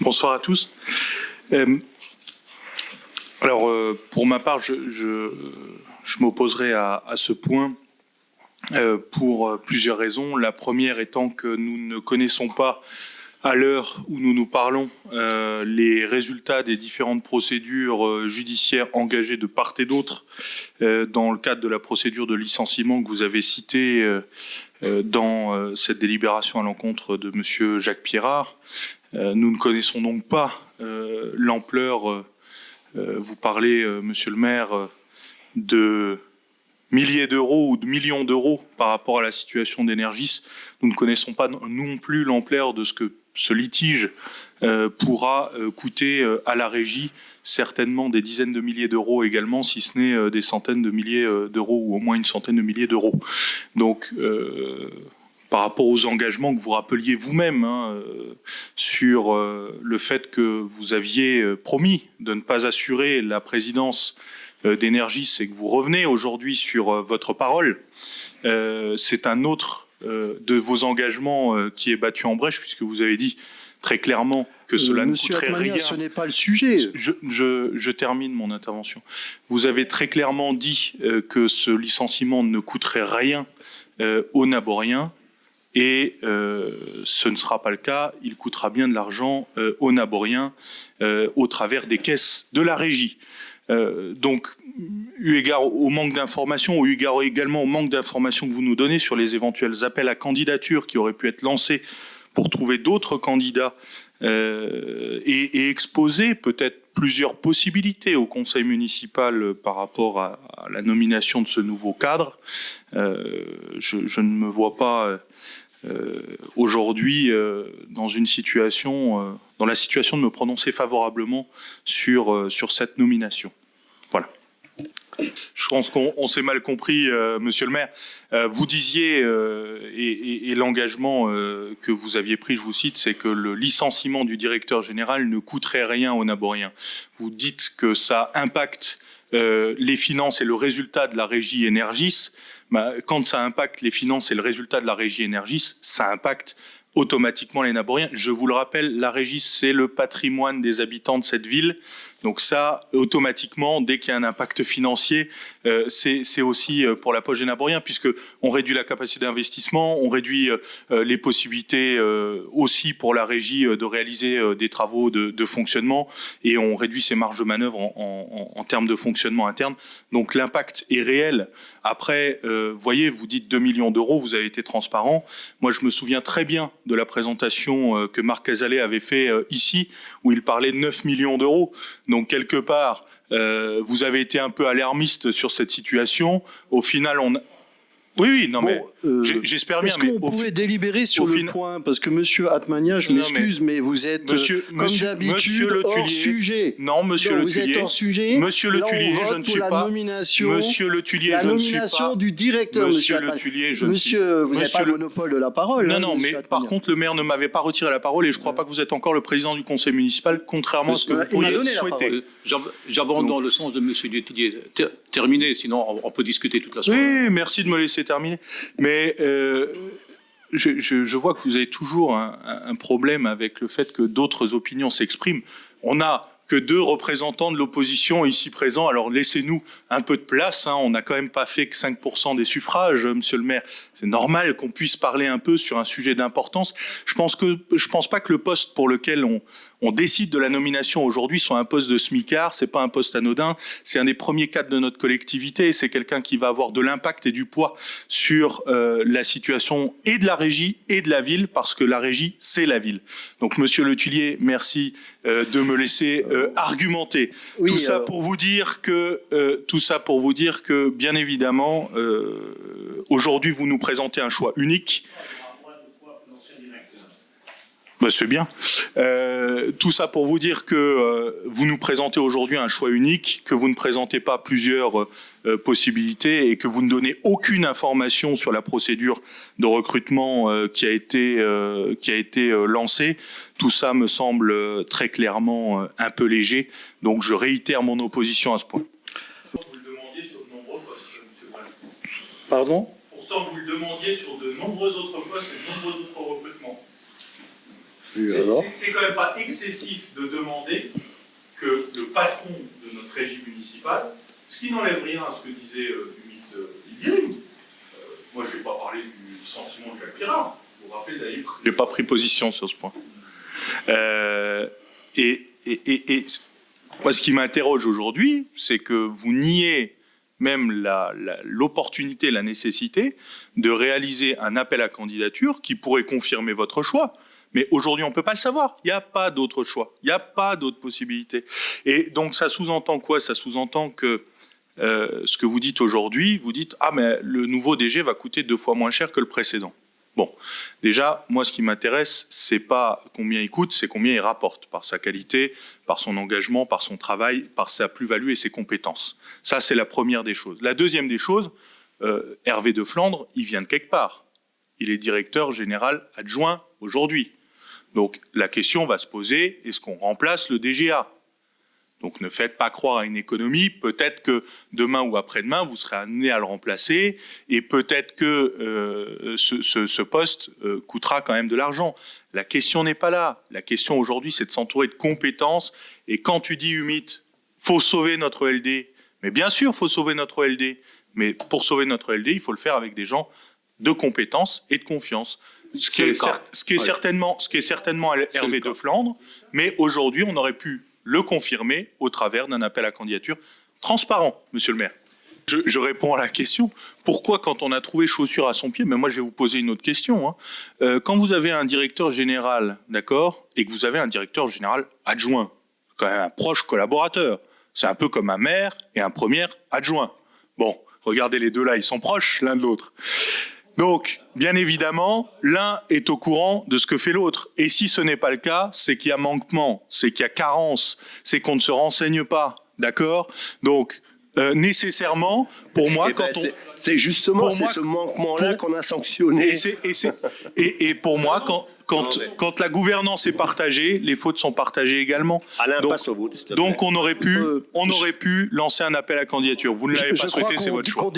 Bonsoir à tous. Pour ma part, je m'opposerai à ce point pour plusieurs raisons. La première étant que nous ne connaissons pas, à l'heure où nous nous parlons, les résultats des différentes procédures judiciaires engagées de part et d'autre dans le cadre de la procédure de licenciement que vous avez citée dans cette délibération à l'encontre de Monsieur Jacques Pierrard. Nous ne connaissons donc pas l'ampleur, vous parlez, Monsieur le maire, de milliers d'euros ou de millions d'euros par rapport à la situation d'Energis. Nous ne connaissons pas non plus l'ampleur de ce que ce litige pourra coûter à la régie, certainement des dizaines de milliers d'euros également, si ce n'est des centaines de milliers d'euros ou au moins une centaine de milliers d'euros. Donc, par rapport aux engagements que vous rappeliez vous-même sur le fait que vous aviez promis de ne pas assurer la présidence d'Energis et que vous revenez aujourd'hui sur votre parole, c'est un autre de vos engagements qui est battu en brèche, puisque vous avez dit très clairement que cela ne coûterait rien. Ce n'est pas le sujet. Je termine mon intervention. Vous avez très clairement dit que ce licenciement ne coûterait rien aux Naboriens. Et ce ne sera pas le cas, il coûtera bien de l'argent aux Naboriens au travers des caisses de la régie. Donc, eu égard au manque d'informations, eu égard également au manque d'informations que vous nous donnez sur les éventuels appels à candidature qui auraient pu être lancés pour trouver d'autres candidats et exposer peut-être plusieurs possibilités au conseil municipal par rapport à la nomination de ce nouveau cadre, je ne me vois pas aujourd'hui dans une situation, dans la situation de me prononcer favorablement sur cette nomination. Voilà. Je pense qu'on s'est mal compris, Monsieur le maire. Vous disiez, et l'engagement que vous aviez pris, je vous cite, c'est que le licenciement du directeur général ne coûterait rien aux Naboriens. Vous dites que ça impacte les finances et le résultat de la régie Énergis. Quand ça impacte les finances et le résultat de la régie Énergis, ça impacte automatiquement les Naboriens. Je vous le rappelle, la régie, c'est le patrimoine des habitants de cette ville. Donc ça, automatiquement, dès qu'il y a un impact financier, c'est aussi pour la poche des Naboriens, puisque on réduit la capacité d'investissement, on réduit les possibilités aussi pour la régie de réaliser des travaux de fonctionnement, et on réduit ses marges de manœuvre en termes de fonctionnement interne. Donc l'impact est réel. Après, voyez, vous dites 2 millions d'euros, vous avez été transparent. Moi, je me souviens très bien de la présentation que Marc Cazalet avait fait ici, où il parlait de 9 millions d'euros. Donc, quelque part, vous avez été un peu alarmiste sur cette situation. Au final, on... Oui, non, mais j'espère bien. Est-ce qu'on pouvait délibérer sur le point? Parce que Monsieur Atmania, je m'excuse, mais vous êtes, comme d'habitude, hors sujet. Non, Monsieur Le Tullier. Vous êtes hors sujet. Monsieur Le Tullier, je ne suis pas. Monsieur Le Tullier, je ne suis pas. La nomination du directeur, Monsieur Le Tullier, je ne suis pas. Monsieur, vous n'avez pas le monopole de la parole. Non, mais par contre, le maire ne m'avait pas retiré la parole et je ne crois pas que vous êtes encore le président du conseil municipal, contrairement à ce que vous pourriez souhaiter. J'abonde dans le sens de Monsieur Le Tullier. Terminé, sinon on peut discuter toute la soirée. Oui, merci de me laisser terminer. Mais je vois que vous avez toujours un problème avec le fait que d'autres opinions s'expriment. On n'a que 2 représentants de l'opposition ici présents, alors laissez-nous un peu de place, on n'a quand même pas fait que 5% des suffrages, monsieur le maire. C'est normal qu'on puisse parler un peu sur un sujet d'importance. Je pense pas que le poste pour lequel on décide de la nomination aujourd'hui soit un poste de smicard, c'est pas un poste anodin, c'est un des premiers cadres de notre collectivité, et c'est quelqu'un qui va avoir de l'impact et du poids sur la situation et de la régie et de la ville, parce que la régie, c'est la ville. Donc, monsieur Le Tullier, merci de me laisser argumenter. Oui, tout ça pour vous dire que, bien évidemment, aujourd'hui, vous nous présentez un choix unique. C'est bien. Tout ça pour vous dire que vous nous présentez aujourd'hui un choix unique, que vous ne présentez pas plusieurs possibilités et que vous ne donnez aucune information sur la procédure de recrutement qui a été lancée. Tout ça me semble très clairement un peu léger. Donc je réitère mon opposition à ce point. Vous le demandiez sur de nombreux postes, M. Brel. Pardon ? Pourtant, vous le demandiez sur de nombreux autres postes et de nombreux autres recrutements. C'est quand même pas excessif de demander que le patron de notre régie municipale, ce qui n'enlève rien à ce que disait Humit Ibrahim, moi je ne vais pas parler du licenciement de Jacques Pirard, vous vous rappelez d'ailleurs, je n'ai pas pris position sur ce point. Et moi ce qui m'interroge aujourd'hui, c'est que vous niez même l'opportunité, la nécessité de réaliser un appel à candidature qui pourrait confirmer votre choix. Mais aujourd'hui, on ne peut pas le savoir. Il n'y a pas d'autre choix. Il n'y a pas d'autre possibilité. Et donc, ça sous-entend quoi? Ça sous-entend que ce que vous dites aujourd'hui, vous dites « Ah, mais le nouveau DG va coûter 2 fois moins cher que le précédent ». Bon, déjà, moi, ce qui m'intéresse, c'est pas combien il coûte, c'est combien il rapporte par sa qualité, par son engagement, par son travail, par sa plus-value et ses compétences. Ça, c'est la première des choses. La deuxième des choses, Hervé de Flandre, il vient de quelque part. Il est directeur général adjoint aujourd'hui. Donc, la question va se poser, est-ce qu'on remplace le DGA? Donc, ne faites pas croire à une économie. Peut-être que demain ou après-demain, vous serez amené à le remplacer et peut-être que ce poste coûtera quand même de l'argent. La question n'est pas là. La question aujourd'hui, c'est de s'entourer de compétences. Et quand tu dis, Humit, faut sauver notre LD, mais bien sûr, il faut sauver notre LD. Mais pour sauver notre LD, il faut le faire avec des gens de compétences et de confiance. Ce qui est certainement Hervé de Flandre, mais aujourd'hui, on aurait pu le confirmer au travers d'un appel à candidature transparent, monsieur le maire. Je réponds à la question. Pourquoi, quand on a trouvé chaussure à son pied, mais moi je vais vous poser une autre question. Hein. Quand vous avez un directeur général, d'accord, et que vous avez un directeur général adjoint, quand même un proche collaborateur, c'est un peu comme un maire et un premier adjoint. Bon, regardez les deux là, ils sont proches l'un de l'autre. Donc, bien évidemment, l'un est au courant de ce que fait l'autre. Et si ce n'est pas le cas, c'est qu'il y a manquement, c'est qu'il y a carence, c'est qu'on ne se renseigne pas, d'accord? Donc, nécessairement, pour moi, c'est justement ce manquement-là qu'on a sanctionné. Et pour moi, quand la gouvernance est partagée, les fautes sont partagées également. Alain, passe au bout. Donc, on aurait pu lancer un appel à candidature. Vous ne l'avez pas souhaité, c'est votre choix.